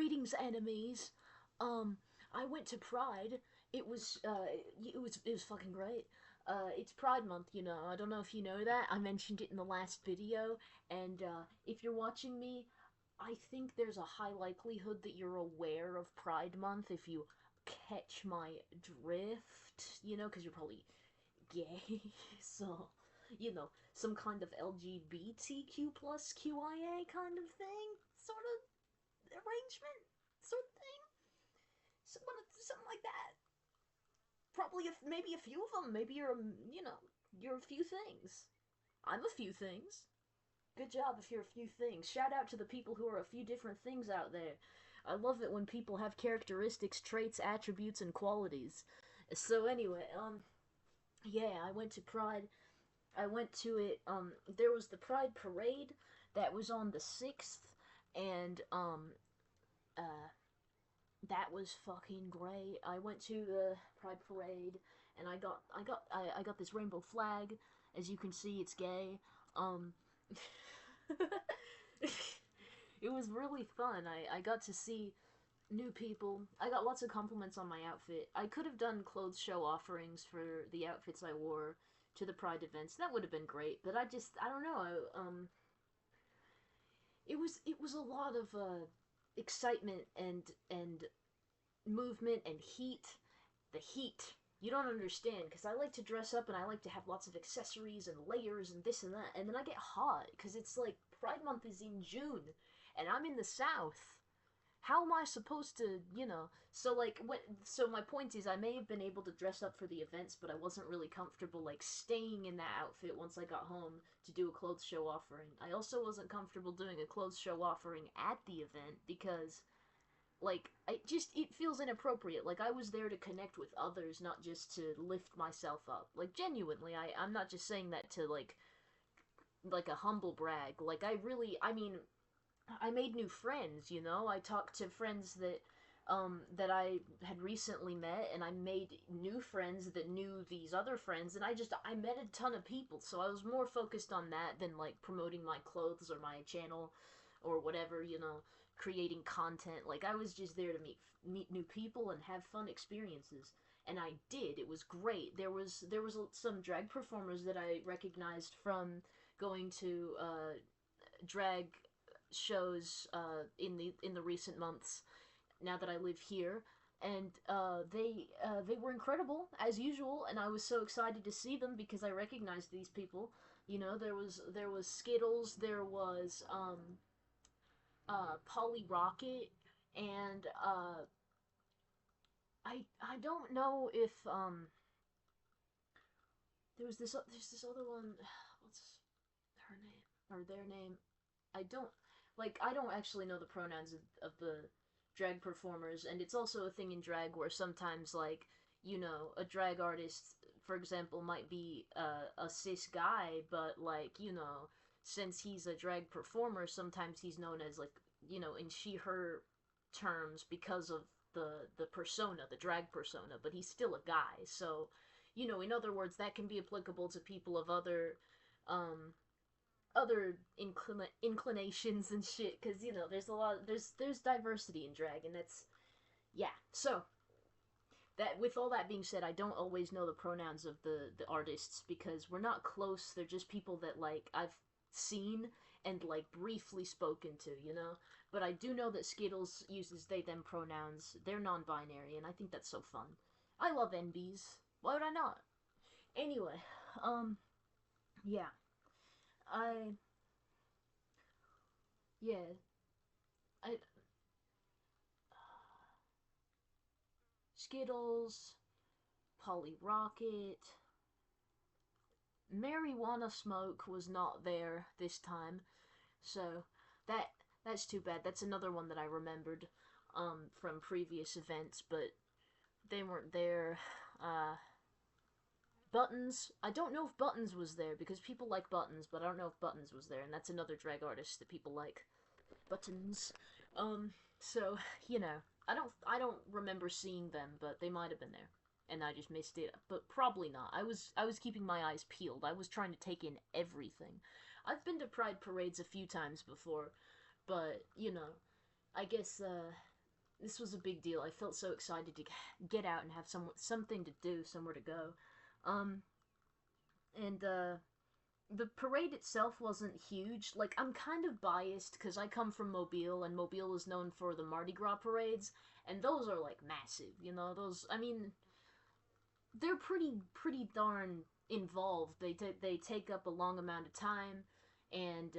Greetings, enemies. I went to Pride. It was fucking great. It's Pride Month, you know. I don't know if you know that. I mentioned it in the last video, and if you're watching me, I think there's a high likelihood that you're aware of Pride Month if you catch my drift, you know, because you're probably gay, so, you know, some kind of LGBTQ plus QIA kind of thing, sort of arrangement, sort of thing, something like that. Probably, maybe a few of them. Maybe you're a few things. I'm a few things. Good job if you're a few things. Shout out to the people who are a few different things out there. I love it when people have characteristics, traits, attributes, and qualities. So anyway, yeah, I went to Pride. I went to it. There was the Pride Parade that was on the 6th, and that was fucking great. I went to the Pride Parade, and I got this rainbow flag. As you can see, it's gay. It was really fun. I got to see new people. I got lots of compliments on my outfit. I could have done clothes show offerings for the outfits I wore to the Pride events. That would have been great, but I don't know. It was a lot of excitement and movement and heat. The heat. You don't understand, because I like to dress up and I like to have lots of accessories and layers and this and that, and then I get hot, because it's like Pride Month is in June, and I'm in the South. How am I supposed to, So so my point is, I may have been able to dress up for the events, but I wasn't really comfortable, like, staying in that outfit once I got home to do a clothes show offering. I also wasn't comfortable doing a clothes show offering at the event, because like it feels inappropriate. Like, I was there to connect with others, not just to lift myself up. Like, genuinely, I'm not just saying that to like a humble brag. Like, I mean, I made new friends, you know? I talked to friends that I had recently met, and I made new friends that knew these other friends, and I met a ton of people, so I was more focused on that than, like, promoting my clothes or my channel or whatever, creating content. Like, I was just there to meet new people and have fun experiences. And I did. It was great. There was some drag performers that I recognized from going to drag shows in the recent months. Now that I live here, and they were incredible as usual, and I was so excited to see them because I recognized these people. There was Skittles, there was Polly Rocket, and I don't know if there's this other one. What's her name or their name? I don't actually know the pronouns of the drag performers, and it's also a thing in drag where sometimes, like, a drag artist, for example, might be a cis guy, but, like, since he's a drag performer, sometimes he's known as, like, in she her terms because of the persona, the drag persona, but he's still a guy. So, in other words, that can be applicable to people of other inclinations and shit, because there's diversity in drag, and that's, yeah. So that, with all that being said, I don't always know the pronouns of the artists because we're not close. They're just people that, like, I've seen and, like, briefly spoken to, but I do know that Skittles uses they them pronouns. They're non-binary, and I think that's so fun. I love NBs. Why would I not? Anyway, yeah. I yeah, I Skittles, Polly Rocket, marijuana smoke was not there this time, so that's too bad. That's another one that I remembered from previous events, but they weren't there. Buttons, I don't know if Buttons was there because people like Buttons, but I don't know if Buttons was there, and that's another drag artist that people like. Buttons. So, I don't remember seeing them, but they might have been there. And I just missed it, but probably not. I was keeping my eyes peeled. I was trying to take in everything. I've been to Pride parades a few times before, but, I guess this was a big deal. I felt so excited to get out and have something to do, somewhere to go. Um, and the parade itself wasn't huge. Like, I'm kind of biased because I come from Mobile, and Mobile is known for the Mardi Gras parades, and those are like massive. You know, those. I mean, they're pretty darn involved. They take up a long amount of time, and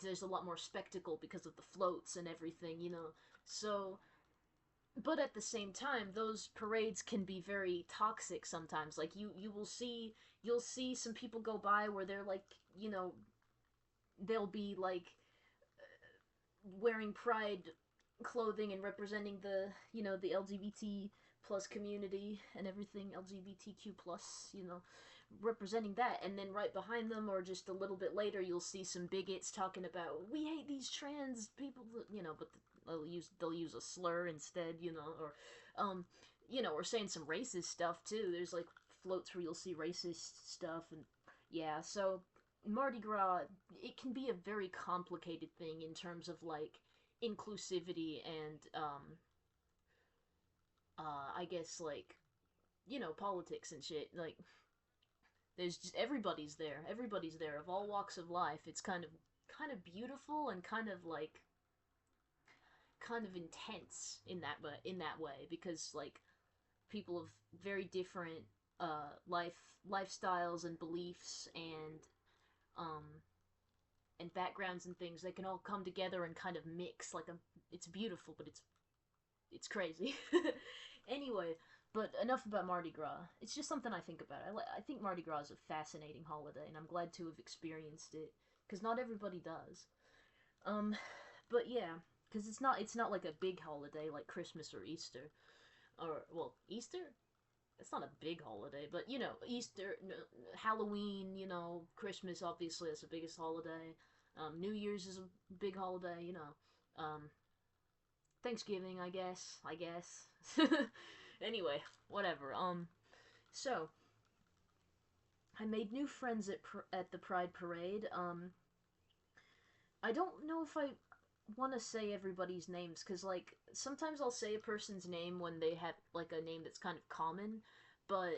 there's a lot more spectacle because of the floats and everything. You know, so but at the same time, those parades can be very toxic sometimes. Like you'll see some people go by where they're like, you know, they'll be like wearing pride clothing and representing the, you know, the LGBT plus community and everything, LGBTQ plus, you know, representing that, and then right behind them or just a little bit later you'll see some bigots talking about we hate these trans people, you know, but they'll use a slur instead, you know, or you know, or saying some racist stuff too. There's like floats where you'll see racist stuff, and yeah, so Mardi Gras, it can be a very complicated thing in terms of like inclusivity and I guess like, you know, politics and shit. Like there's just everybody's there of all walks of life. It's kind of beautiful and kind of intense in that way, because like people of very different lifestyles and beliefs um and backgrounds and things, they can all come together and kind of mix like a it's beautiful, but it's crazy. Anyway, but enough about Mardi Gras. It's just something I think about. I think Mardi Gras is a fascinating holiday, and I'm glad to have experienced it because not everybody does. Um, but yeah, because it's not like a big holiday like Christmas or Easter, or well, Easter. It's not a big holiday, but you know, Easter, no, Halloween, you know, Christmas. Obviously, that's the biggest holiday. New Year's is a big holiday. You know, Thanksgiving, I guess. I guess. Anyway, whatever. So I made new friends at the Pride Parade. I don't know if I want to say everybody's names, because like sometimes I'll say a person's name when they have like a name that's kind of common, but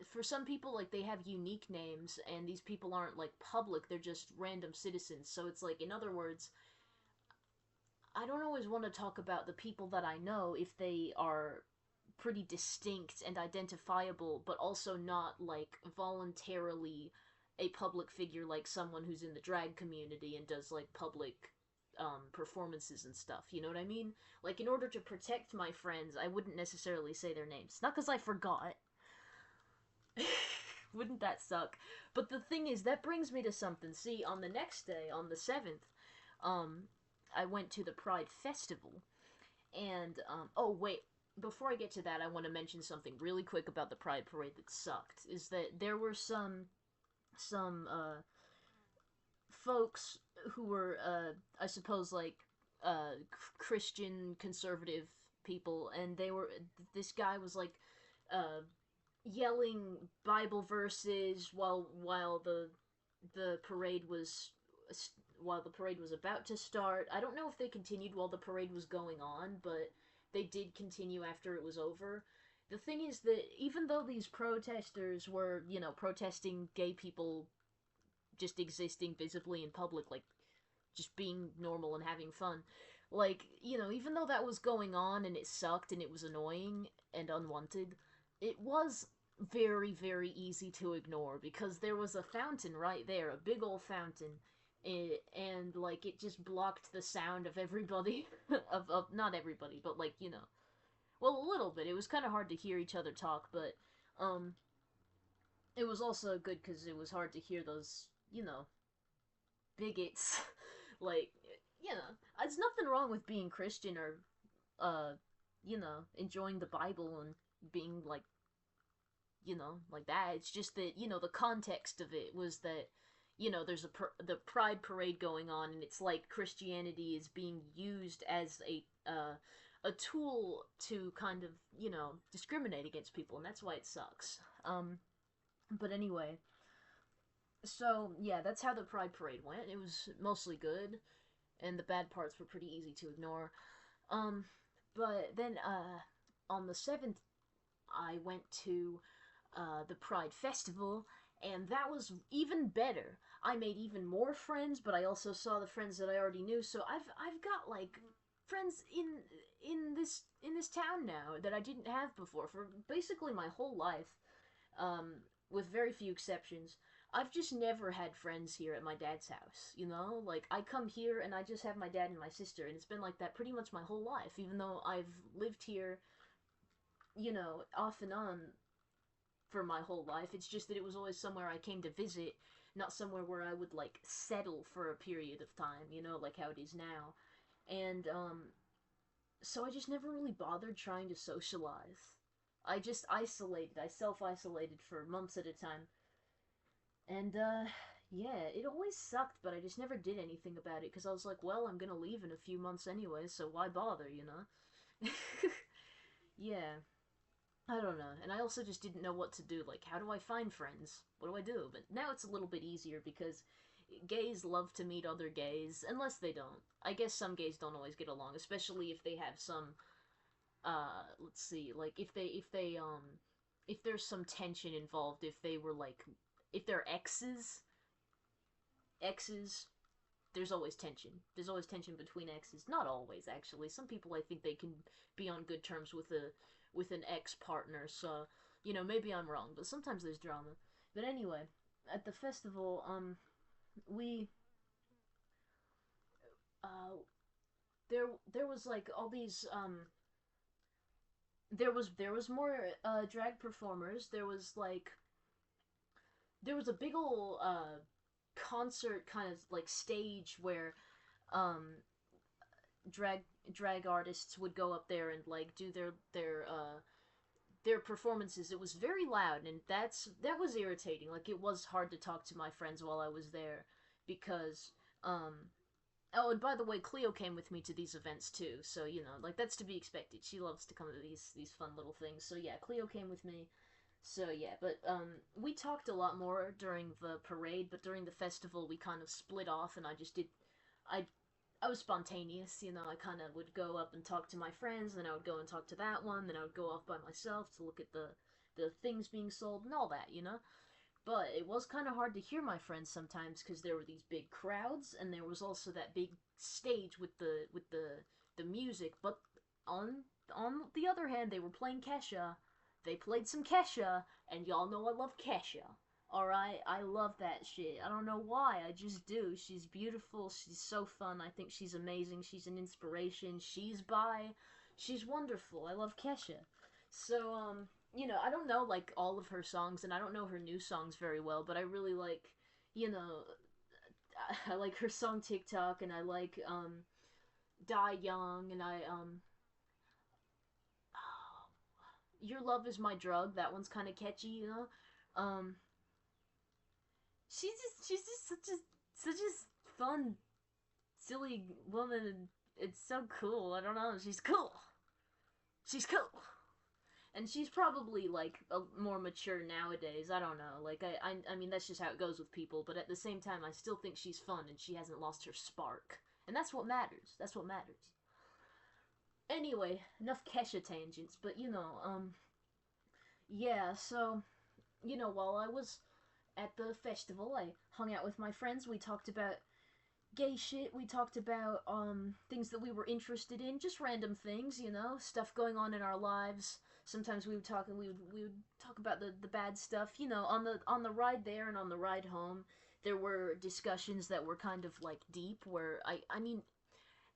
for some people, like, they have unique names, and these people aren't like public, they're just random citizens. So it's like, in other words, I don't always want to talk about the people that I know if they are pretty distinct and identifiable, but also not like voluntarily a public figure, like someone who's in the drag community and does like public performances and stuff. You know what I mean? Like, in order to protect my friends, I wouldn't necessarily say their names. Not because I forgot. Wouldn't that suck? But the thing is, that brings me to something. See, on the next day, on the 7th, um, I went to the Pride Festival. And, oh, wait, before I get to that, I want to mention something really quick about the Pride Parade that sucked. Is that there were some folks who were, I suppose, like, Christian conservative people, and this guy was, like, yelling Bible verses while the parade was about to start. I don't know if they continued while the parade was going on, but they did continue after it was over. The thing is that even though these protesters were, you know, protesting gay people just existing visibly in public, like, just being normal and having fun, like, you know, even though that was going on and it sucked and it was annoying and unwanted, it was very, very easy to ignore, because there was a fountain right there, a big old fountain, and like, it just blocked the sound of everybody. Of not everybody, but like, you know, well, a little bit. It was kind of hard to hear each other talk, but um it was also good because it was hard to hear those, you know, bigots. Like, you know, there's nothing wrong with being Christian or uh you know, enjoying the Bible and being like, you know, like that. It's just that, you know, the context of it was that, you know, there's the Pride Parade going on, and it's like Christianity is being used as a tool to kind of, you know, discriminate against people, and that's why it sucks. But anyway, so yeah, that's how the Pride Parade went. It was mostly good, and the bad parts were pretty easy to ignore. Um, But then, on the 7th, I went to the Pride Festival, and that was even better. I made even more friends, but I also saw the friends that I already knew. So I've got like friends in this town now that I didn't have before for basically my whole life, um, with very few exceptions. I've just never had friends here at my dad's house, you know? Like, I come here and I just have my dad and my sister, and it's been like that pretty much my whole life, even though I've lived here, off and on for my whole life. It's just that it was always somewhere I came to visit, not somewhere where I would, like, settle for a period of time, like how it is now. And, so I just never really bothered trying to socialize. I just isolated. I self isolated for months at a time. And, yeah, it always sucked, but I just never did anything about it because I was like, well, I'm gonna leave in a few months anyway, so why bother? Yeah, I don't know. And I also just didn't know what to do. Like, how do I find friends? What do I do? But now it's a little bit easier because gays love to meet other gays, unless they don't. I guess some gays don't always get along, especially if they have some, let's see, like, if there's some tension involved, if they were, like, if they're exes, there's always tension. There's always tension between exes. Not always, actually. Some people, I think, they can be on good terms with an ex partner. So, maybe I'm wrong, but sometimes there's drama. But anyway, at the festival, we uh there was like all these there was more drag performers. There was a big ol' concert kind of like stage where um drag drag artists would go up there and like do their performances. It was very loud, and that was irritating. Like, it was hard to talk to my friends while I was there because um oh, and by the way, Cleo came with me to these events too, so like, that's to be expected. She loves to come to these fun little things. So yeah, Cleo came with me. So yeah, but we talked a lot more during the parade, but during the festival we kind of split off, and I I was spontaneous, I kind of would go up and talk to my friends, then I would go and talk to that one, then I would go off by myself to look at the things being sold and all that. But it was kind of hard to hear my friends sometimes because there were these big crowds, and there was also that big stage with the music. But on on the other hand, they were playing Kesha. They played some Kesha, and y'all know I love Kesha. Alright, I love that shit. I don't know why, I just do. She's beautiful, she's so fun, I think she's amazing, she's an inspiration, she's bi, she's wonderful, I love Kesha. So, I don't know, like, all of her songs, and I don't know her new songs very well, but I really like, you know, I like her song TikTok, and I like, Die Young, and Your Love Is My Drug, that one's kind of catchy. Um, she's just such a fun, silly woman. It's so cool. I don't know. She's cool. She's cool. And she's probably like more mature nowadays. I don't know. Like, I mean, that's just how it goes with people. But at the same time, I still think she's fun, and she hasn't lost her spark. And that's what matters. That's what matters. Anyway, enough Kesha tangents. But yeah. So while I was at the festival, I hung out with my friends. We talked about gay shit. We talked about things that we were interested in, just random things, stuff going on in our lives. Sometimes we would talk about the bad stuff, on the ride there and on the ride home. There were discussions that were kind of like deep where I mean,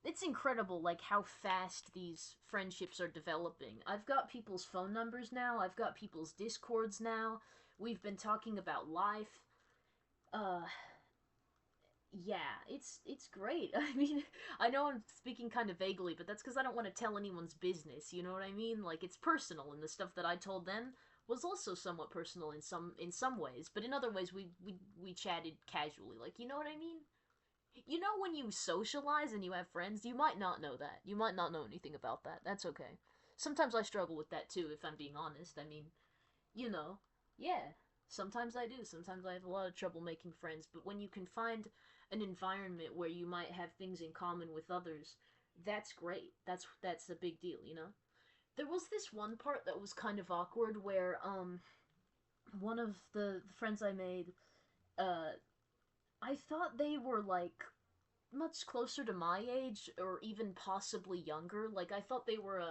it's incredible like how fast these friendships are developing. I've got people's phone numbers now. I've got people's discords now. We've been talking about life. Uh yeah, it's great. I mean, I know I'm speaking kind of vaguely, but that's because I don't want to tell anyone's business. You know what I mean? Like, it's personal, and the stuff that I told them was also somewhat personal in some ways, but in other ways we chatted casually. Like, you know what I mean? When you socialize and you have friends, you might not know that. You might not know anything about that. That's okay. Sometimes I struggle with that too, if I'm being honest. I mean, you know, yeah. Sometimes I do. Sometimes I have a lot of trouble making friends, but when you can find an environment where you might have things in common with others, that's great. That's a big deal, you know? There was this one part that was kind of awkward where one of the friends I made, uh I thought they were like much closer to my age or even possibly younger. Like I thought they were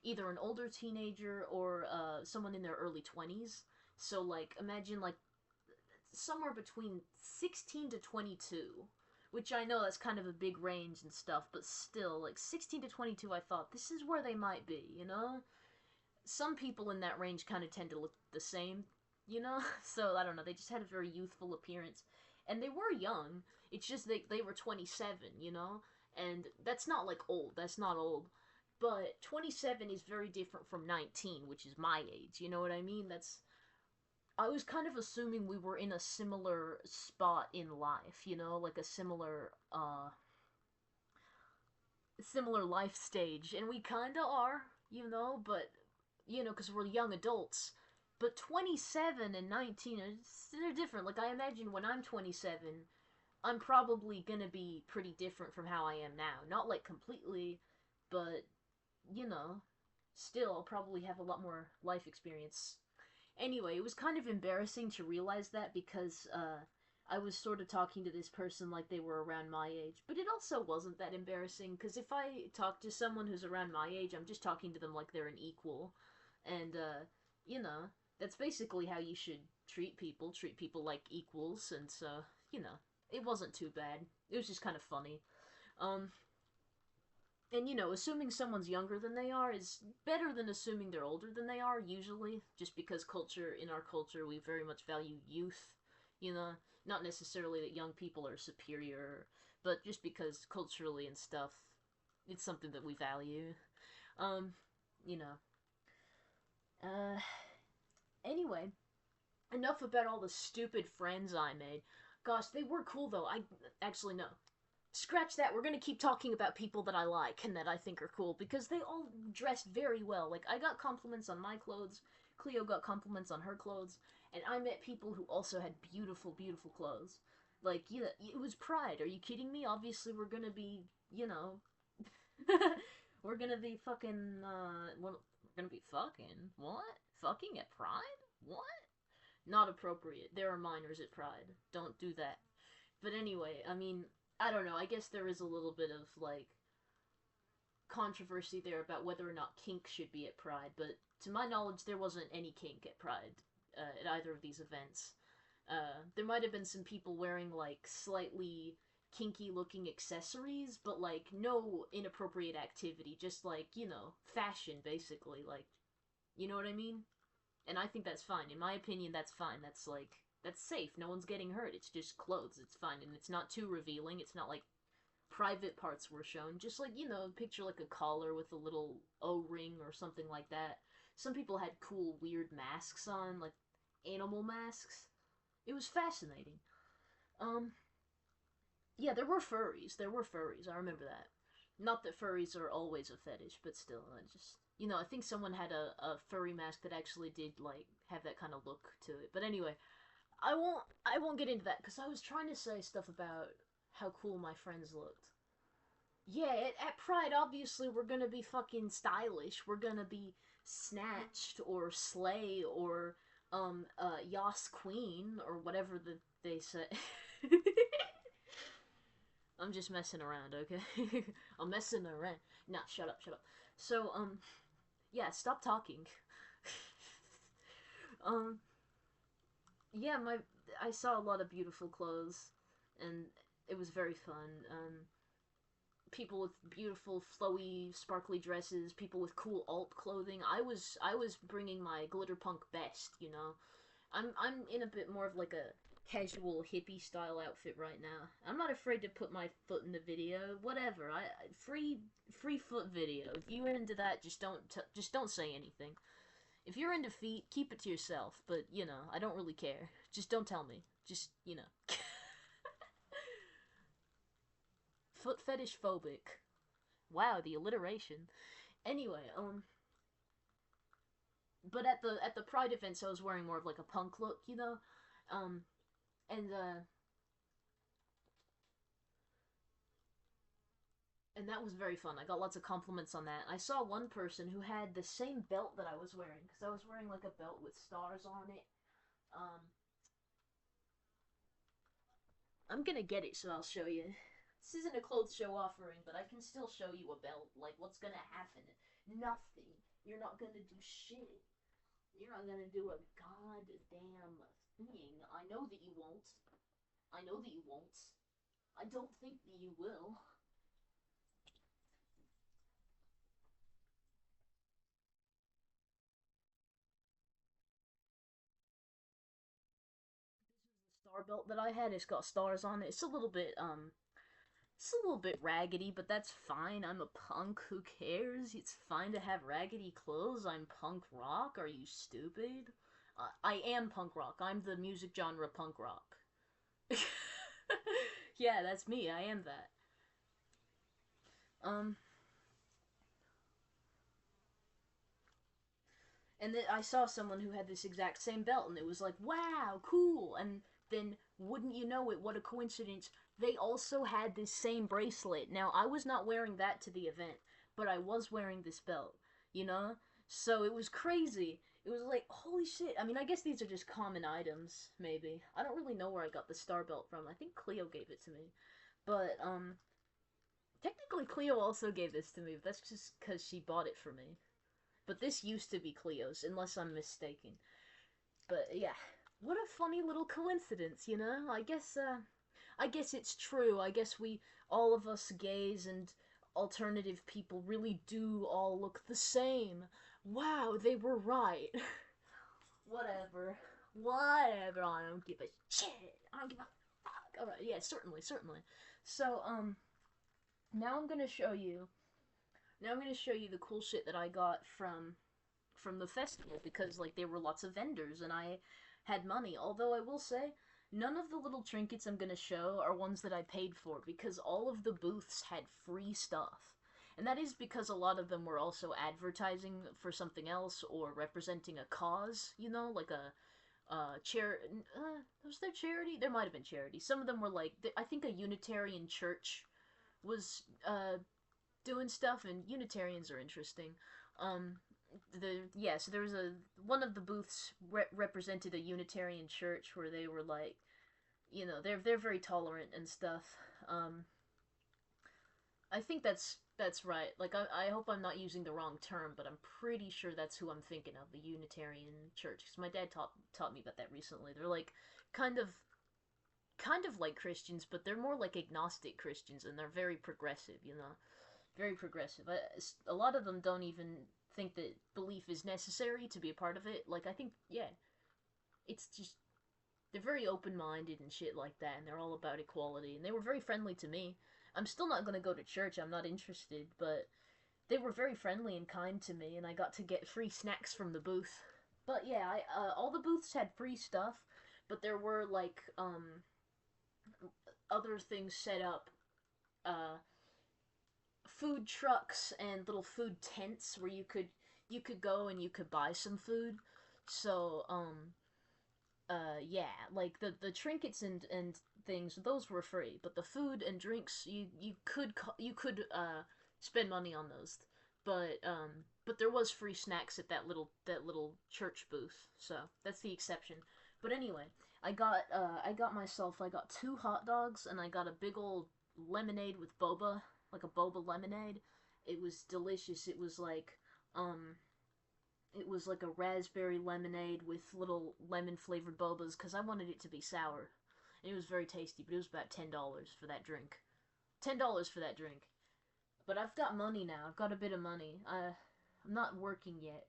either an older teenager or someone in their early 20s. So like imagine like somewhere between 16 to 22, which I know that's kind of a big range and stuff, but still like 16 to 22 I thought this is where they might be, you know? Some people in that range kind of tend to look the same, you know? So I don't know, they just had a very youthful appearance. And they were young. It's just they were 27, you know? And that's not like old. That's not old. But 27 is very different from 19, which is my age. You know what I mean? That's I was kind of assuming we were in a similar spot in life, you know, like a similar life stage, and we kind of are, you know, but you know, because we're young adults. But 27 and 19 they're different. Like I imagine when I'm 27, I'm probably gonna be pretty different from how I am now. Not like completely, but you know, still I'll probably have a lot more life experience. Anyway, it was kind of embarrassing to realize that because I was sort of talking to this person like they were around my age, but it also wasn't that embarrassing because if I talk to someone who's around my age, I'm just talking to them like they're an equal, and you know, that's basically how you should treat people like equals, and so you know, it wasn't too bad. It was just kind of funny. Um, and you know, assuming someone's younger than they are is better than assuming they're older than they are, usually, just because in our culture, we very much value youth, you know? Not necessarily that young people are superior, but just because culturally and stuff, it's something that we value. Um, you know. Uh, anyway, enough about all the stupid friends I made. Gosh, they were cool though. I actually no. Scratch that. We're gonna keep talking about people that I like and that I think are cool because they all dressed very well. Like I got compliments on my clothes, Cleo got compliments on her clothes, and I met people who also had beautiful, beautiful clothes. Like yeah, it was Pride. Are you kidding me? Obviously, we're gonna be, you know, we're gonna be fucking. We're gonna be fucking what? Fucking at Pride? What? Not appropriate. There are minors at Pride. Don't do that. But anyway, I mean, I don't know. I guess there is a little bit of like controversy there about whether or not kink should be at Pride, but to my knowledge, there wasn't any kink at Pride at either of these events. There might have been some people wearing like slightly kinky looking accessories, but like no inappropriate activity, just like, you know, fashion basically. Like, you know what I mean? And I think that's fine. In my opinion, that's fine. That's like that's safe. No one's getting hurt. It's just clothes. It's fine, and it's not too revealing. It's not like private parts were shown. Just like you know, picture like a collar with a little O ring or something like that. Some people had cool, weird masks on, like animal masks. It was fascinating. Um, yeah, there were furries. There were furries. I remember that. Not that furries are always a fetish, but still, I just you know, I think someone had a furry mask that actually did like have that kind of look to it. But anyway, I won't get into that because I was trying to say stuff about how cool my friends looked. Yeah, at Pride, obviously we're gonna be fucking stylish. We're gonna be snatched or slay or Yas Queen or whatever they say. I'm just messing around, okay? I'm messing around. Nah, shut up, shut up. So, yeah, stop talking. um, yeah, my I saw a lot of beautiful clothes, and it was very fun. People with beautiful, flowy, sparkly dresses, people with cool alt clothing. I was bringing my glitter punk best, you know. I'm in a bit more of like a casual hippie style outfit right now. I'm not afraid to put my foot in the video. Whatever. Free foot video. If you're into that, just don't say anything. If you're into feet, keep it to yourself. But you know, I don't really care. Just don't tell me. Just you know, foot fetish phobic. Wow, the alliteration. Anyway, but at the Pride events, I was wearing more of like a punk look, you know, um, and And that was very fun. I got lots of compliments on that. I saw one person who had the same belt that I was wearing, because I was wearing like a belt with stars on it. Um, I'm gonna get it, so I'll show you. This isn't a clothes show offering, but I can still show you a belt. Like, what's gonna happen? Nothing. You're not gonna do shit. You're not gonna do a goddamn thing. I know that you won't. I know that you won't. I don't think that you will. Star belt that I had, it's got stars on it. It's a little bit raggedy, but that's fine. I'm a punk. Who cares? It's fine to have raggedy clothes. I'm punk rock. Are you stupid? I am punk rock. I'm the music genre punk rock. Yeah, that's me. I am that. Um, and then I saw someone who had this exact same belt, and it was like, wow, cool. And then, wouldn't you know it, what a coincidence, they also had this same bracelet. Now, I was not wearing that to the event, but I was wearing this belt, you know? So it was crazy. It was like, holy shit. I mean, I guess these are just common items, maybe. I don't really know where I got the star belt from. I think Cleo gave it to me. But, technically Cleo also gave this to me, but that's just because she bought it for me. But this used to be Cleo's, unless I'm mistaken. But yeah, what a funny little coincidence, you know? I guess it's true. I guess all of us gays and alternative people really do all look the same. Wow, they were right. Whatever. Whatever. I don't give a shit. I don't give a fuck. Alright, yeah, certainly, certainly. So, now I'm gonna show you now I'm gonna show you the cool shit that I got from the festival, because like there were lots of vendors and I had money. Although I will say, none of the little trinkets I'm gonna show are ones that I paid for, because all of the booths had free stuff. And that is because a lot of them were also advertising for something else or representing a cause, you know, like a was there charity? There might have been charity. Some of them were like, I think a Unitarian church was doing stuff, and Unitarians are interesting. Um, so there was a one of the booths represented a Unitarian church where they were like, you know, they're very tolerant and stuff. Um, I think that's right. Like I hope I'm not using the wrong term, but I'm pretty sure that's who I'm thinking of, the Unitarian church. Because my dad taught me about that recently. They're like kind of kind of like Christians, but they're more like agnostic Christians, and they're very progressive. You know, very progressive. A lot of them don't even think that belief is necessary to be a part of it. Like, I think, yeah, it's just, they're very open minded and shit like that, and they're all about equality, and they were very friendly to me. I'm still not gonna go to church, I'm not interested, but they were very friendly and kind to me, and I got to get free snacks from the booth. But yeah, all the booths had free stuff, but there were, like, other things set up, uh, food trucks and little food tents where you could go and you could buy some food. So yeah, like the trinkets and things, those were free, but the food and drinks, you could spend money on those. But there was free snacks at that little church booth. So that's the exception. But anyway, I got two hot dogs, and I got a big old lemonade with boba, like a boba lemonade. It was delicious. Um it was like a raspberry lemonade with little lemon flavored bobas, because I wanted it to be sour. And it was very tasty, but it was about $10 for that drink. $10 for that drink. But I've got money now. I've got a bit of money. I'm not working yet,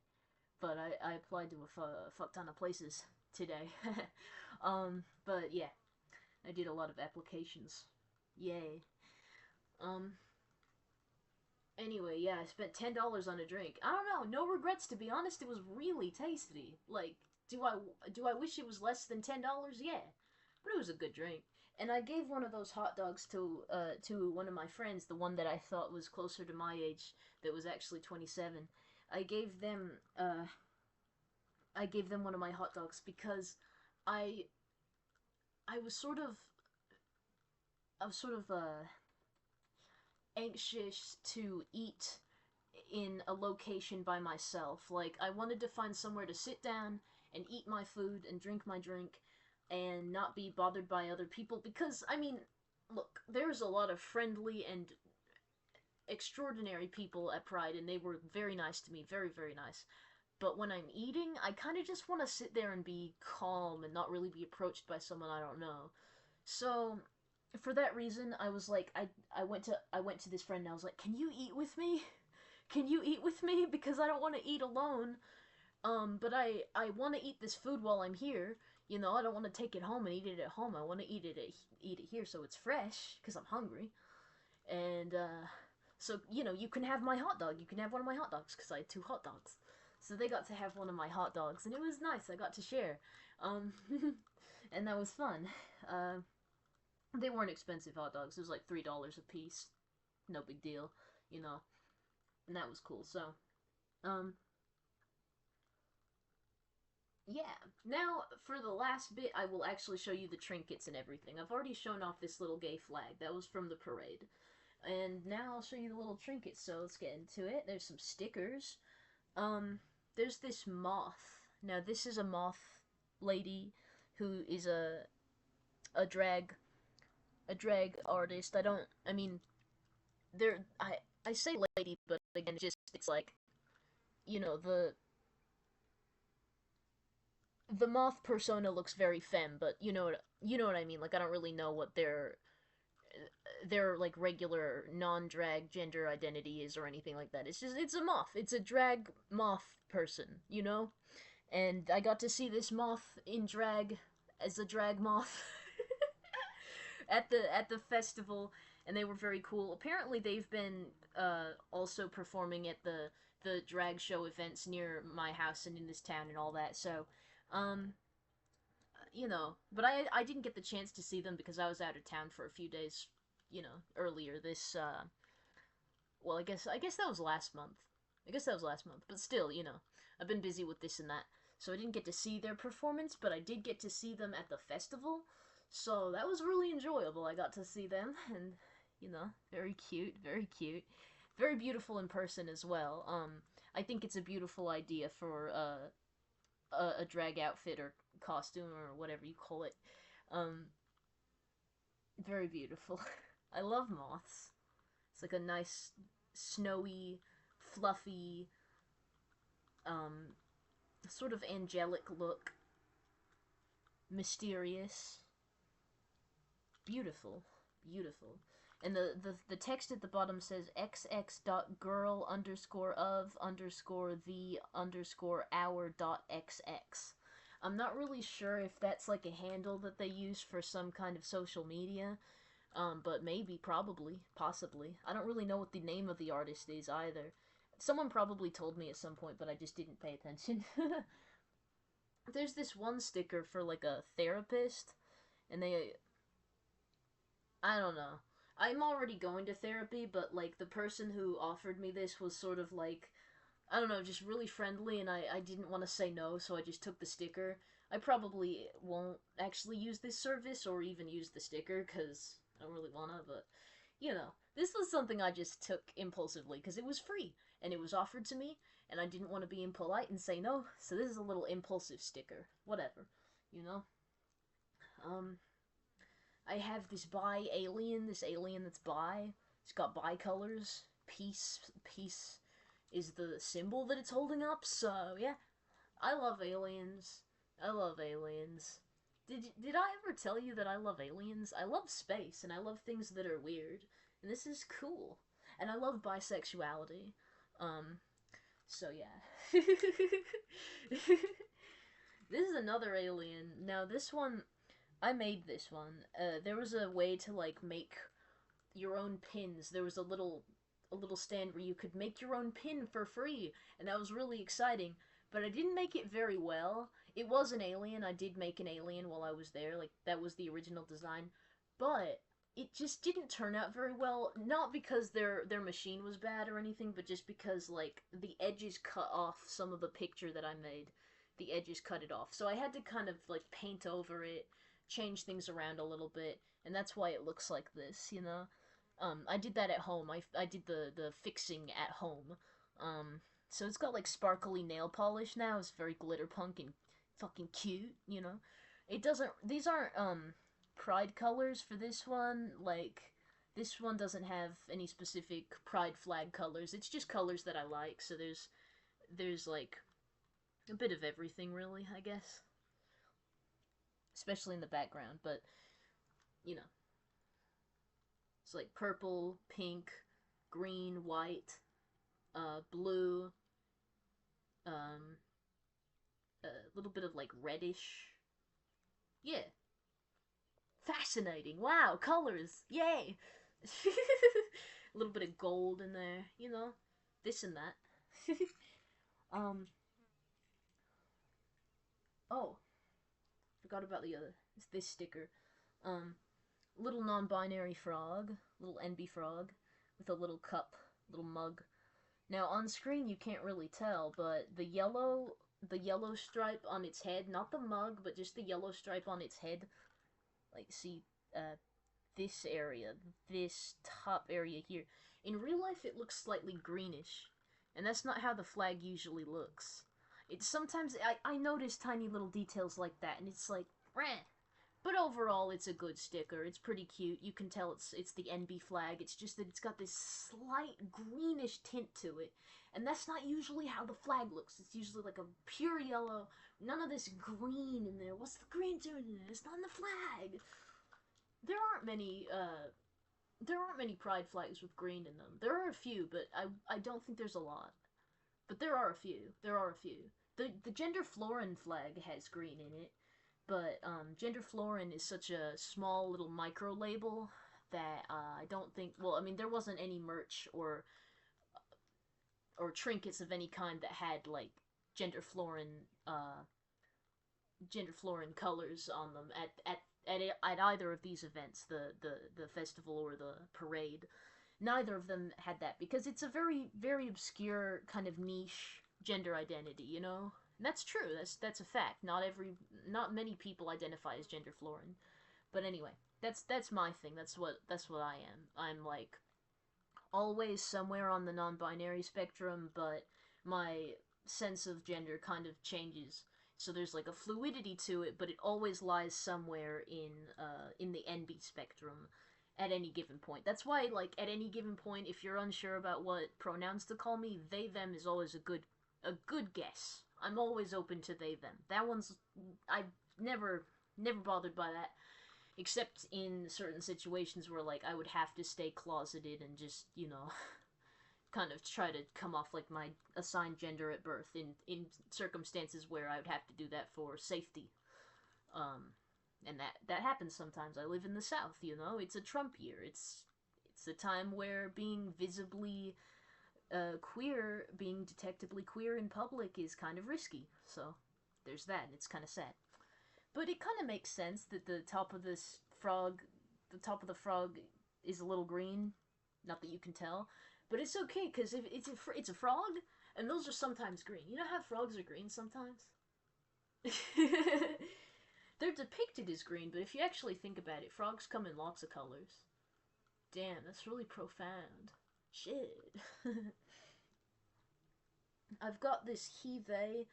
but I applied to a fuck ton of places today. But yeah, I did a lot of applications. Yay. Um, Anyway, yeah, I spent $10 on a drink. I don't know, no regrets, to be honest. It was really tasty. Like, do I wish it was less than $10? Yeah, but it was a good drink. And I gave one of those hot dogs to one of my friends, the one that I thought was closer to my age, that was actually 27. I gave them I gave them one of my hot dogs because I I was sort of I was sort of anxious to eat in a location by myself. Like, I wanted to find somewhere to sit down and eat my food and drink my drink and not be bothered by other people because, I mean, look, there's a lot of friendly and extraordinary people at Pride, and they were very nice to me, very, very nice. But when I'm eating, I kind of just want to sit there and be calm and not really be approached by someone I don't know. So, for that reason, I was like, I went to this friend and I was like, "Can you eat with me? Can you eat with me? Because I don't want to eat alone. But I want to eat this food while I'm here. You know, I don't want to take it home and eat it at home. I want to eat it here so it's fresh because I'm hungry. And so you know, you can have my hot dog. You can have one of my hot dogs because I had two hot dogs. So they got to have one of my hot dogs, and it was nice. I got to share, um, and that was fun. Uh, they weren't expensive hot dogs. It was like $3 a piece. No big deal, you know. And that was cool. So, um, yeah. Now, for the last bit, I will actually show you the trinkets and everything. I've already shown off this little gay flag. That was from the parade. And now I'll show you the little trinkets, so let's get into it. There's some stickers. Um, there's this moth. Now, this is a moth lady who is a drag a drag artist. I mean, I say lady, but again, it's like, you know, the moth persona looks very femme, but you know what I mean. Like, I don't really know what their like regular non-drag gender identity is or anything like that. It's a moth. It's a drag moth person, you know? And I got to see this moth in drag as a drag moth at the festival, and they were very cool. Apparently they've been also performing at the drag show events near my house and in this town and all that. So, um you know, but I didn't get the chance to see them because I was out of town for a few days, you know, earlier this well, I guess that was last month. I guess that was last month, but still, you know, I've been busy with this and that. So I didn't get to see their performance, but I did get to see them at the festival. So that was really enjoyable. I got to see them and you know, very cute, very cute. Very beautiful in person as well. I think it's a beautiful idea for a drag outfit or costume or whatever you call it. Um, very beautiful. I love moths. It's like a nice, snowy, fluffy, um, sort of angelic look. Mysterious. Beautiful. Beautiful. And the text at the bottom says xx.girl underscore of underscore the underscore hour dot xx. I'm not really sure if that's like a handle that they use for some kind of social media, but maybe, probably, possibly. I don't really know what the name of the artist is either. Someone probably told me at some point, but I just didn't pay attention. There's this one sticker for like a therapist, and I don't know. I'm already going to therapy, but like the person who offered me this was sort of like, I don't know, just really friendly, and I didn't want to say no, so I just took the sticker. I probably won't actually use this service or even use the sticker because I don't really want to, but you know, this was something I just took impulsively because it was free and it was offered to me, and I didn't want to be impolite and say no, so this is a little impulsive sticker. Whatever, you know? Um, I have this alien that's bi. It's got bi colors. Peace is the symbol that it's holding up, so yeah. I love aliens. I love aliens. Did I ever tell you that I love aliens? I love space, and I love things that are weird, and this is cool. And I love bisexuality. Um, so yeah. This is another alien. Now this one, I made this one. There was a way to like make your own pins. There was a little stand where you could make your own pin for free, and that was really exciting. But I didn't make it very well. It was an alien. I did make an alien while I was there. Like that was the original design, but it just didn't turn out very well. Not because their machine was bad or anything, but just because like the edges cut off some of the picture that I made. The edges cut it off, so I had to kind of like paint over it, change things around a little bit, and that's why it looks like this, you know? I did that at home. I did the fixing at home. So it's got like sparkly nail polish now. It's very glitter punk and fucking cute, you know. It doesn't. These aren't pride colors for this one. Like this one doesn't have any specific pride flag colors. It's just colors that I like. So there's like a bit of everything really, I guess. Especially in the background, but you know, it's like purple, pink, green, white, blue, um, a little bit of like reddish. Yeah, fascinating. Wow, colors. Yay. A little bit of gold in there, you know, this and that. um. Oh, forgot about the other. It's this sticker. Um, little non-binary frog, little NB frog, with a little cup, little mug. Now on screen you can't really tell, but the yellow stripe on its head, not the mug, but just the yellow stripe on its head. Like see, this area, this top area here. In real life it looks slightly greenish, and that's not how the flag usually looks. It's sometimes I notice tiny little details like that, and it's like, Reh. But overall, it's a good sticker. It's pretty cute. You can tell it's the NB flag. It's just that it's got this slight greenish tint to it, and that's not usually how the flag looks. It's usually like a pure yellow. None of this green in there. What's the green doing in there? It's not in the flag. There aren't many. There aren't many pride flags with green in them. There are a few, but I don't think there's a lot. But there are a few. There are a few. The gender florin flag has green in it, but gender florin is such a small little micro label that I don't think. Well, I mean, there wasn't any merch or trinkets of any kind that had like gender florin gender florin colors on them at either of these events, the festival or the parade. Neither of them had that because it's a very obscure kind of niche gender identity, you know. And that's true. That's a fact. Not many people identify as gender florin. But anyway, that's my thing. That's what I am. I'm like always somewhere on the non-binary spectrum, but my sense of gender kind of changes. So there's like a fluidity to it, but it always lies somewhere in the NB spectrum at any given point. That's why, like, at any given point, if you're unsure about what pronouns to call me, they them is always a good guess. I'm always open to they them. That one's I never bothered by that, except in certain situations where like I would have to stay closeted and just kind of try to come off like my assigned gender at birth in circumstances where I would have to do that for safety. And that happens sometimes. I live in the South, It's a Trump year. It's a time where being visibly queer, being detectably queer in public is kind of risky. So there's that, and it's kind of sad. But it kind of makes sense that the top of the frog is a little green. Not that you can tell, but it's okay because if it's a frog, and those are sometimes green. You know how frogs are green sometimes. They're depicted as green, but if you actually think about it, frogs come in lots of colors. Damn, that's really profound. Shit. I've got this he/they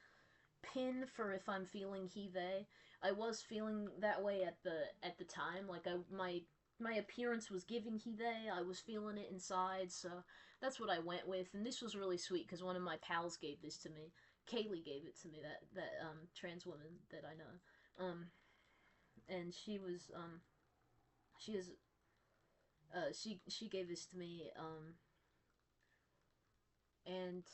pin for if I'm feeling he/they. I was feeling that way at the time. Like my appearance was giving he/they. I was feeling it inside, so that's what I went with. And this was really sweet because one of my pals gave this to me. Kaylee gave it to me. That trans woman that I know. And she was she gave this to me. And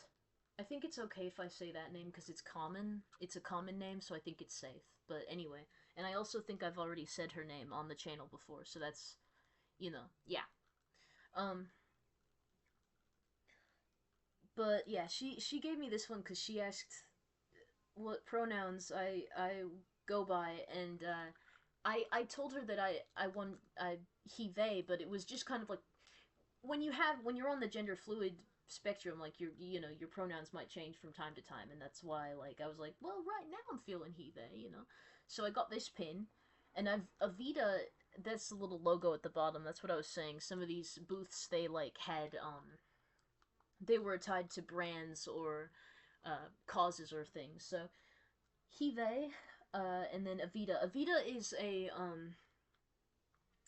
I think it's okay if I say that name because it's common. It's a common name, so I think it's safe. But anyway, and I also think I've already said her name on the channel before, so that's, yeah. But yeah, she gave me this one because she asked what pronouns I go by, and I told her that I want he they, but it was just kind of like when you're on the gender fluid spectrum, like your pronouns might change from time to time, and that's why like I was like, well, right now I'm feeling he they. So I got this pin, and Avita that's the little logo at the bottom. That's what I was saying. Some of these booths, they like had they were tied to brands or causes or things. So Hive, and then Avita. Avita is a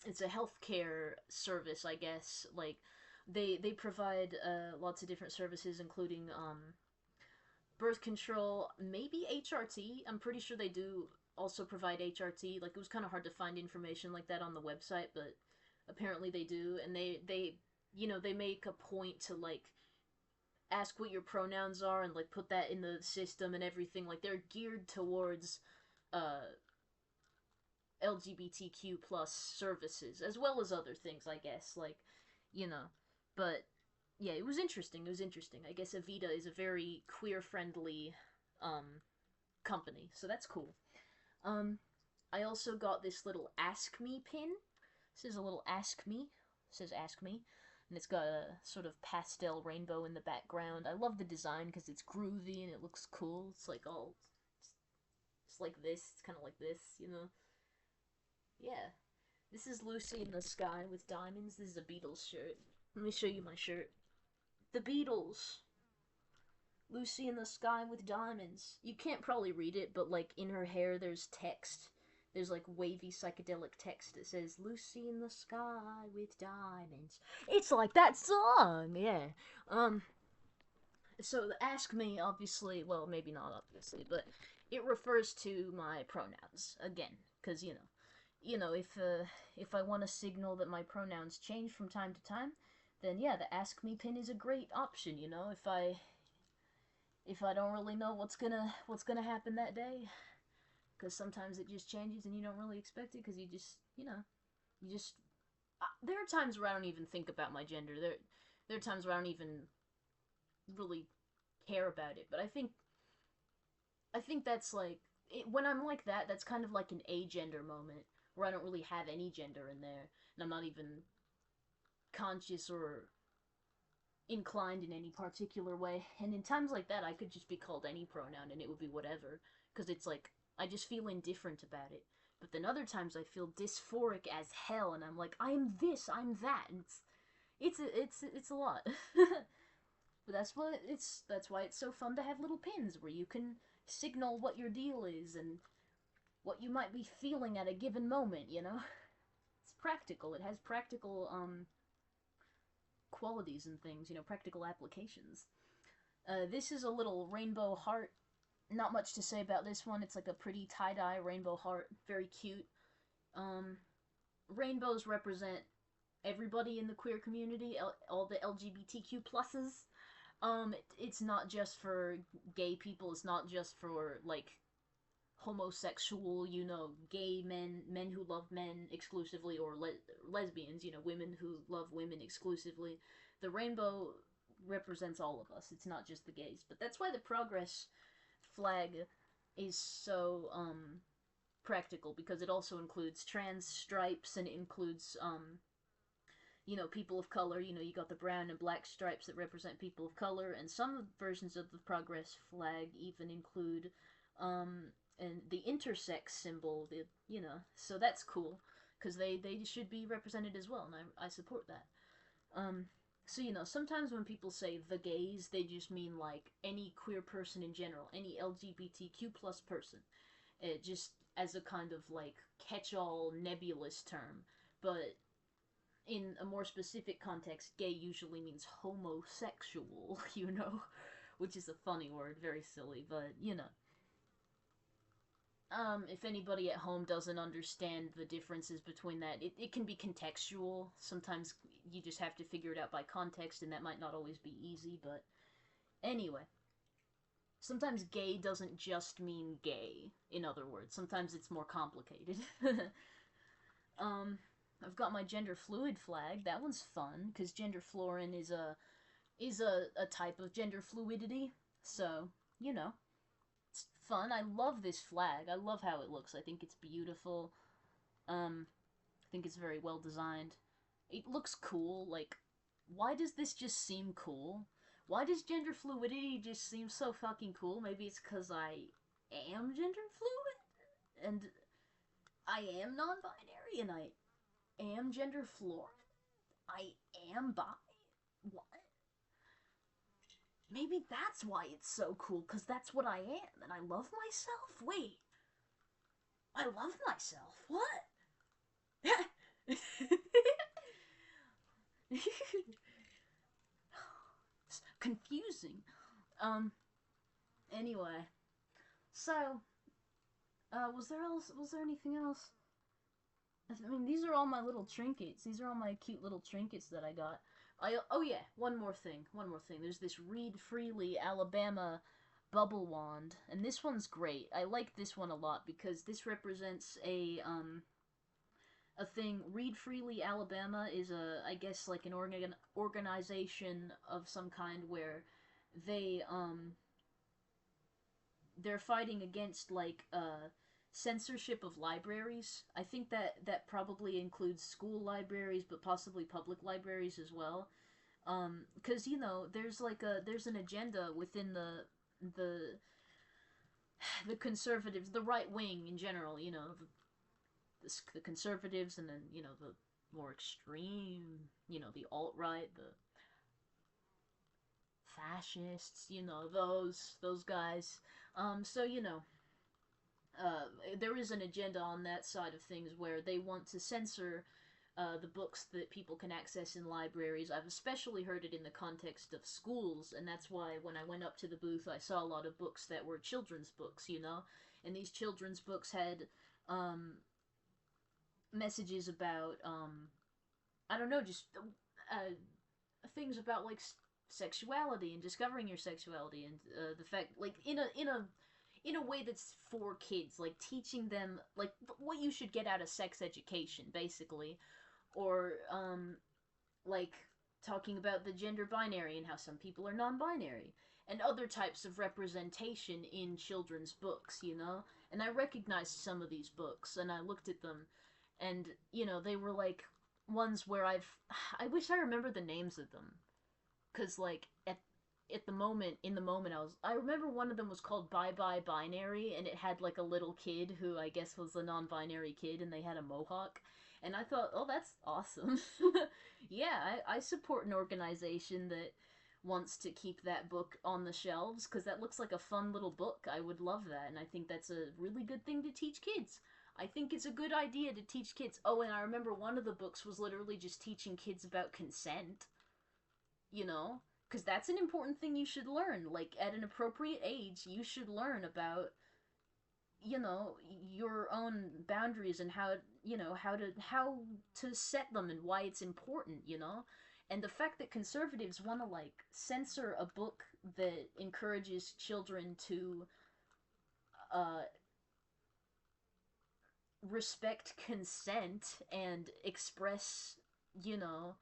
it's a healthcare service, I guess. Like they provide lots of different services, including birth control, maybe HRT. I'm pretty sure they do also provide HRT. Like, it was kind of hard to find information like that on the website, but apparently they do. And they they make a point to like ask what your pronouns are and like put that in the system and everything. Like, they're geared towards uh LGBTQ plus services as well as other things, I guess. Like, you know, but yeah, it was interesting. It was interesting. I guess Avita is a very queer friendly company, so that's cool. Um, I also got this little Ask Me pin. This is a little Ask Me. It says Ask Me, and it's got a sort of pastel rainbow in the background. I love the design because it's groovy and it looks cool. It's like all, it's like this. It's kind of like this. Yeah. This is Lucy in the Sky with Diamonds. This is a Beatles shirt. Let me show you my shirt. The Beatles. Lucy in the Sky with Diamonds. You can't probably read it, but like in her hair there's text. There's like wavy psychedelic text that says Lucy in the Sky with Diamonds. It's like that song, yeah. Um so the Ask Me, obviously, well, maybe not obviously, but it refers to my pronouns again, because if I want to signal that my pronouns change from time to time, then yeah, the Ask Me pin is a great option. If I don't really know what's gonna happen that day, because sometimes it just changes and you don't really expect it, because you just there are times where I don't even think about my gender. There are times where I don't even really care about it. But I think that's like when I'm like that. That's kind of like an agender moment where I don't really have any gender in there, and I'm not even conscious or inclined in any particular way. And in times like that, I could just be called any pronoun and it would be whatever, because it's like I just feel indifferent about it. But then other times I feel dysphoric as hell, and I'm like, I'm this, I'm that, and it's a lot. But that's why it's so fun to have little pins where you can signal what your deal is and what you might be feeling at a given moment. It's practical. It has practical qualities and things, practical applications. This is a little rainbow heart. Not much to say about this one. It's like a pretty tie-dye rainbow heart. Very cute. Um, Rainbows represent everybody in the queer community, all the LGBTQ pluses. It's not just for gay people. It's not just for like homosexual, gay men who love men exclusively, or lesbians, women who love women exclusively. The rainbow represents all of us. It's not just the gays. But that's why the Progress flag is so practical, because it also includes trans stripes, and it includes people of color. You got the brown and black stripes that represent people of color, and some versions of the Progress flag even include and the intersex symbol. So that's cool, because they should be represented as well, and I support that. So sometimes when people say the gays, they just mean like any queer person in general, any LGBTQ plus person, just as a kind of like catch-all nebulous term. But in a more specific context, gay usually means homosexual, which is a funny word, very silly, but if anybody at home doesn't understand the differences between that, it can be contextual. Sometimes you just have to figure it out by context, and that might not always be easy, but anyway. Sometimes gay doesn't just mean gay, in other words. Sometimes it's more complicated. I've got my gender fluid flag. That one's fun, because gender florin is a type of gender fluidity. So, it's fun. I love this flag. I love how it looks. I think it's beautiful. I think it's very well designed. It looks cool. Like, why does this just seem cool? Why does gender fluidity just seem so fucking cool? Maybe it's because I am gender fluid, and I am non-binary, and am gender fluid. I am bi. What? Maybe that's why it's so cool, because that's what I am, and I love myself? Wait, I love myself? What? It's confusing. Um, anyway. So, was there anything else? I mean, these are all my little trinkets. These are all my cute little trinkets that I got. Oh yeah, one more thing. One more thing. There's this Read Freely Alabama bubble wand, and this one's great. I like this one a lot because this represents a thing. Read Freely Alabama is I guess like an organization of some kind where they they're fighting against like censorship of libraries. I think that probably includes school libraries, but possibly public libraries as well. Because you know, there's an agenda within the the conservatives, the right wing in general. You know, the conservatives, and then you know the more extreme, you know, the alt right, the fascists. You know, those guys. So you know, there is an agenda on that side of things where they want to censor the books that people can access in libraries. I've especially heard it in the context of schools, and that's why when I went up to the booth, I saw a lot of books that were children's books, you know? And these children's books had messages about, I don't know, just things about, like, sexuality and discovering your sexuality, and the fact, like, in a way that's for kids, like teaching them like what you should get out of sex education, basically, or like talking about the gender binary and how some people are non-binary and other types of representation in children's books, you know. And I recognized some of these books, and I looked at them, and you know, they were like ones where I wish I remember the names of them, because like at the moment, in the moment, I remember one of them was called Bye Bye Binary, and it had like a little kid who I guess was a non-binary kid, and they had a mohawk, and I thought, oh, that's awesome. Yeah, I support an organization that wants to keep that book on the shelves, because that looks like a fun little book. I would love that, and I think that's a really good thing to teach kids. I think it's a good idea to teach kids. Oh, and I remember one of the books was literally just teaching kids about consent, you know? Because that's an important thing you should learn. Like, at an appropriate age, you should learn about, you know, your own boundaries and how, you know, how to set them and why it's important, you know? And the fact that conservatives want to, like, censor a book that encourages children to, uh, respect consent and express, you know,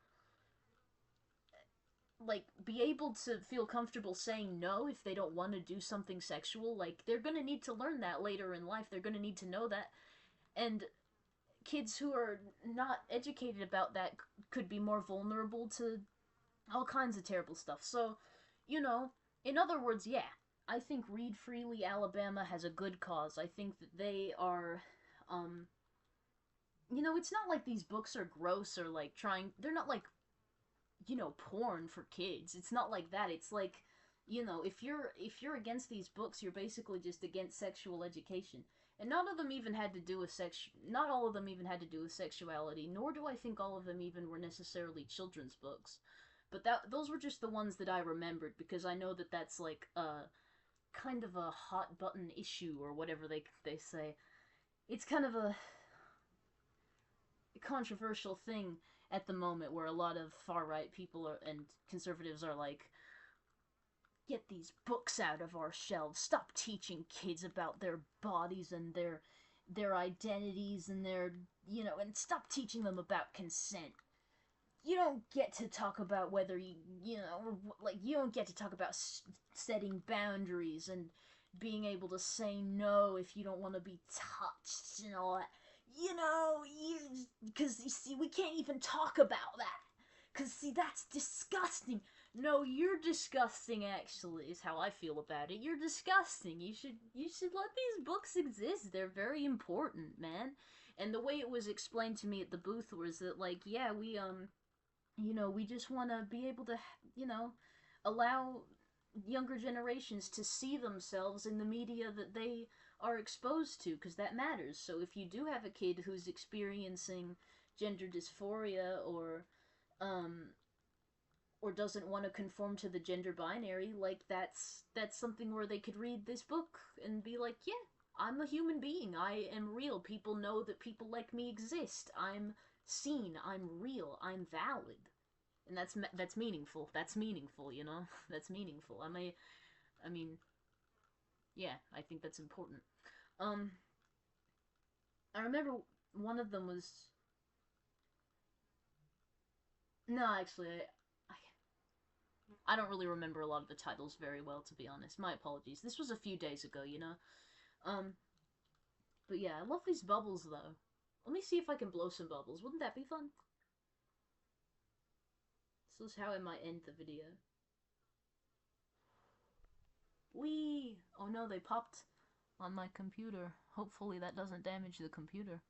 like, be able to feel comfortable saying no if they don't want to do something sexual. Like, they're gonna need to learn that later in life. They're gonna need to know that. And kids who are not educated about that could be more vulnerable to all kinds of terrible stuff. So, you know, in other words, yeah, I think Read Freely Alabama has a good cause. I think that they are, you know, it's not like these books are gross or like they're not like, you know, porn for kids. It's not like that. It's like, you know, if you're against these books, you're basically just against sexual education. And none of them even had to do with not all of them even had to do with sexuality, nor do I think all of them even were necessarily children's books. But those were just the ones that I remembered, because I know that that's like a kind of a hot button issue, or whatever they say. It's kind of a controversial thing at the moment, where a lot of far right people and conservatives are like, get these books out of our shelves, stop teaching kids about their bodies and their identities and their, you know, and stop teaching them about consent. You don't get to talk about whether you know, like, you don't get to talk about setting boundaries and being able to say no if you don't want to be touched and all that. You know, because you see, we can't even talk about that. Because, see, that's disgusting. No, you're disgusting, actually, is how I feel about it. You're disgusting. You should let these books exist. They're very important, man. And the way it was explained to me at the booth was that, like, yeah, we just want to be able to, allow younger generations to see themselves in the media that they are exposed to, because that matters. So if you do have a kid who's experiencing gender dysphoria, um or doesn't want to conform to the gender binary, like, that's something where they could read this book and be like, yeah, I'm a human being, I am real, people know that people like me exist, I'm seen, I'm real, I'm valid. And that's meaningful. That's meaningful, you know. That's meaningful. I mean, yeah, I think that's important. Um, I remember one of them was no, actually, I don't really remember a lot of the titles very well, to be honest. My apologies. This was a few days ago, you know. Um, but yeah, I love these bubbles though. Let me see if I can blow some bubbles. Wouldn't that be fun? This is how I might end the video. Whee! Oh no, they popped on my computer. Hopefully that doesn't damage the computer.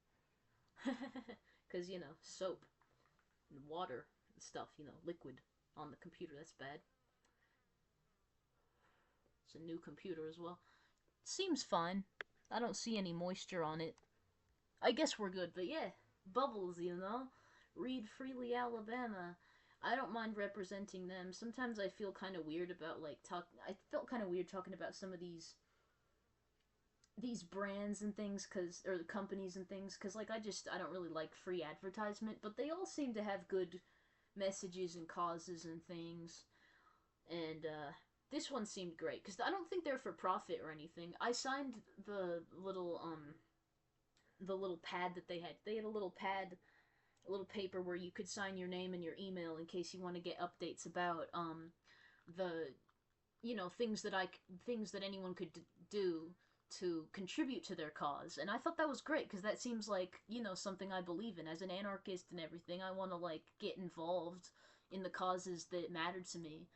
Because, soap and water and stuff, liquid on the computer, that's bad. It's a new computer as well. Seems fine. I don't see any moisture on it. I guess we're good, but yeah. Bubbles, Read Freely Alabama. I don't mind representing them. Sometimes I feel kind of weird about, I felt kind of weird talking about some of these brands and things, or the companies and things, because, I don't really like free advertisement, but they all seem to have good messages and causes and things. And, this one seemed great, because I don't think they're for profit or anything. I signed the little pad that they had. They had a little pad, a little paper where you could sign your name and your email in case you want to get updates about, the, things that anyone could do to contribute to their cause. And I thought that was great, because that seems like, something I believe in. As an anarchist and everything, I want to, get involved in the causes that matter to me.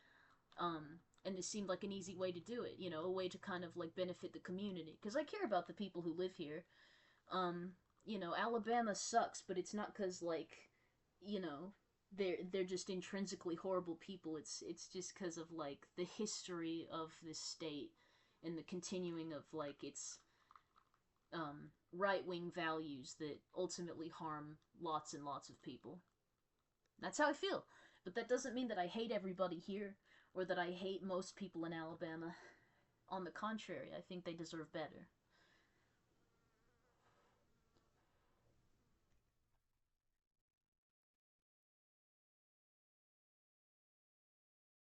And it seemed like an easy way to do it, a way to kind of, benefit the community. Because I care about the people who live here. Alabama sucks, but it's not because, they're just intrinsically horrible people. It's just because of, the history of this state and the continuing of, its right-wing values that ultimately harm lots and lots of people. That's how I feel. But that doesn't mean that I hate everybody here, or that I hate most people in Alabama. On the contrary, I think they deserve better.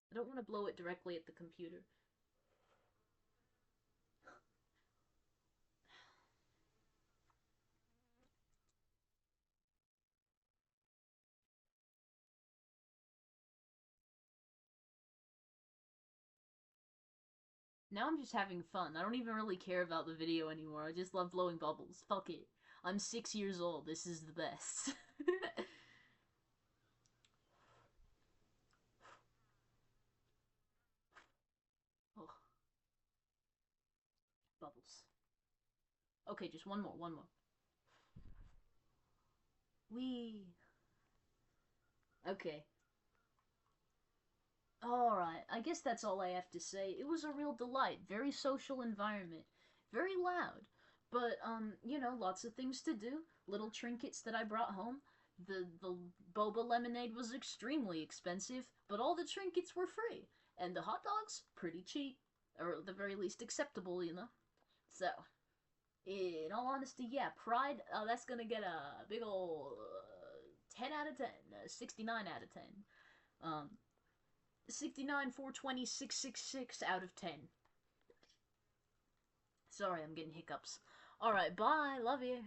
I don't want to blow it directly at the computer. Now I'm just having fun. I don't even really care about the video anymore. I just love blowing bubbles. Fuck it. I'm 6 years old. This is the best. Oh, bubbles. Okay, just one more, one more. Wee. Okay. Alright, I guess that's all I have to say. It was a real delight. Very social environment. Very loud. But, lots of things to do. Little trinkets that I brought home. The boba lemonade was extremely expensive, but all the trinkets were free. And the hot dogs, pretty cheap. Or at the very least acceptable. So, in all honesty, yeah, Pride, that's gonna get a big ol' 10 out of 10. 69 out of 10. Um, 69, 420, 666 out of 10. Sorry, I'm getting hiccups. Alright, bye. Love you.